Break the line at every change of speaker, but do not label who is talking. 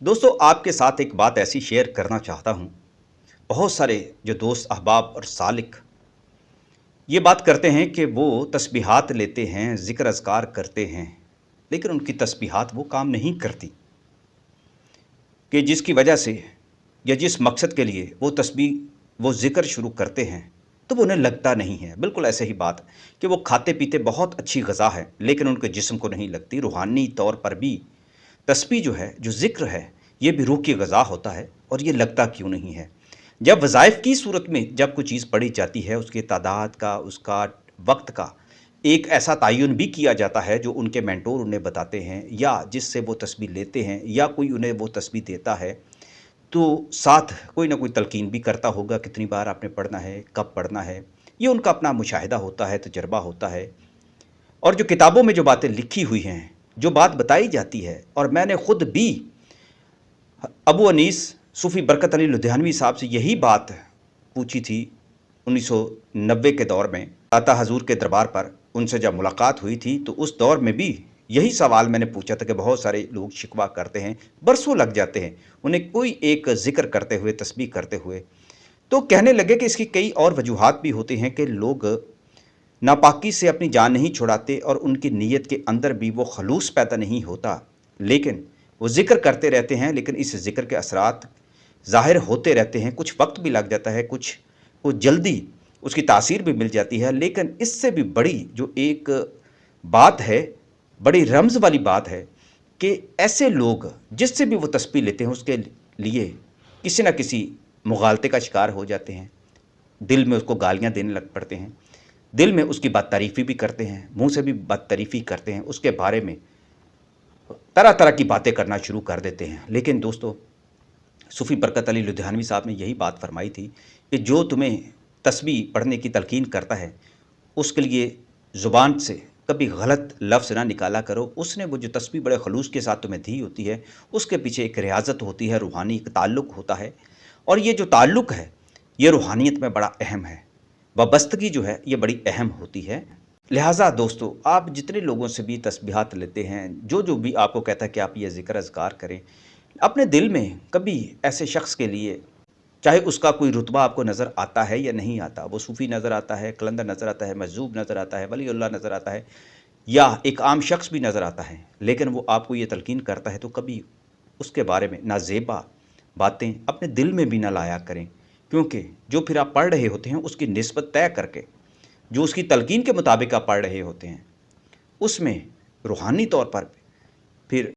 दोस्तों, आपके साथ एक बात ऐसी शेयर करना चाहता हूँ। बहुत सारे जो दोस्त अहबाब और सालिक ये बात करते हैं कि वो तस्बीहात लेते हैं, ज़िक्र अज़कार करते हैं, लेकिन उनकी तस्बीहात वो काम नहीं करती कि जिसकी वजह से या जिस मकसद के लिए वो तस्बीह वो ज़िक्र शुरू करते हैं, तो वो उन्हें लगता नहीं है। बिल्कुल ऐसे ही बात कि वो खाते-पीते बहुत अच्छी ग़िज़ा है, लेकिन उनके जिस्म को नहीं लगती। रूहानी तौर पर भी तस्बीह जो है, जो ज़िक्र है, ये भी रूह की ग़िज़ा होता है और ये लगता क्यों नहीं है? जब वज़ाइफ़ की सूरत में जब कोई चीज़ पढ़ी जाती है, उसकी तादाद का, उसका वक़्त का एक ऐसा तयन भी किया जाता है जो उनके मेंटोर उन्हें बताते हैं या जिससे वो तस्बीह लेते हैं या कोई उन्हें वो तस्बीह देता है, तो साथ कोई ना कोई तलकीन भी करता होगा, कितनी बार आपने पढ़ना है, कब पढ़ना है। ये उनका अपना मुशाहिदा होता है, तजर्बा होता है। और जो किताबों में जो बातें लिखी हुई हैं, जो बात बताई जाती है, और मैंने ख़ुद भी अबू अनीस सूफ़ी बरकत अली लुधियानवी साहब से यही बात पूछी थी 1990 के दौर में। दाता हजूर के दरबार पर उनसे जब मुलाकात हुई थी, तो उस दौर में भी यही सवाल मैंने पूछा था कि बहुत सारे लोग शिकवा करते हैं, बरसों लग जाते हैं उन्हें कोई एक ज़िक्र करते हुए, तस्बीह करते हुए। तो कहने लगे कि इसकी कई और वजूहात भी होती हैं कि लोग नापाकी से अपनी जान नहीं छुड़ाते और उनकी नीयत के अंदर भी वो खलूस पैदा नहीं होता, लेकिन वो ज़िक्र करते रहते हैं, लेकिन इस ज़िक्र के असरात ज़ाहिर होते रहते हैं। कुछ वक्त भी लग जाता है, कुछ को जल्दी उसकी तासीर भी मिल जाती है, लेकिन इससे भी बड़ी जो एक बात है, बड़ी रमज़ वाली बात है कि ऐसे लोग जिससे भी वो तस्बीह लेते हैं, उसके लिए किसी न किसी मुगालते का शिकार हो जाते हैं। दिल में उसको गालियाँ देने लग पड़ते हैं, दिल में उसकी बदतरीफ़ी भी करते हैं, मुँह से भी बदतरीफ़ी करते हैं, उसके बारे में तरह तरह की बातें करना शुरू कर देते हैं। लेकिन दोस्तों, सूफ़ी बरकत अली लुधियानवी साहब ने यही बात फरमाई थी कि जो तुम्हें तस्बीह पढ़ने की तलकीन करता है, उसके लिए ज़ुबान से कभी गलत लफ्ज़ ना निकाला करो। उसने वो जो तस्बीह बड़े खलूस के साथ तुम्हें दी होती है, उसके पीछे एक रियाज़त होती है, रूहानी एक ताल्लुक़ होता है, और ये जो ताल्लुक़ है, ये रूहानियत में बड़ा अहम है। वाबस्तगी जो है, ये बड़ी अहम होती है। लिहाजा दोस्तों, आप जितने लोगों से भी तस्बीहात लेते हैं, जो भी आपको कहता है कि आप ये ज़िक्र अज़कार करें, अपने दिल में कभी ऐसे शख्स के लिए, चाहे उसका कोई रुतबा आपको नज़र आता है या नहीं आता, वो सूफ़ी नज़र आता है, कलंदर नज़र आता है, मजज़ूब नज़र आता है, वलीउल्लाह नज़र आता है, या एक आम शख्स भी नज़र आता है, लेकिन वो आपको ये तलकीन करता है, तो कभी उसके बारे में नाज़ेबा बातें अपने दिल में भी ना लाया करें, क्योंकि जो फिर आप पढ़ रहे होते हैं, उसकी निस्बत तय करके जो उसकी तलकीन के मुताबिक आप पढ़ रहे होते हैं, उसमें रूहानी तौर पर फिर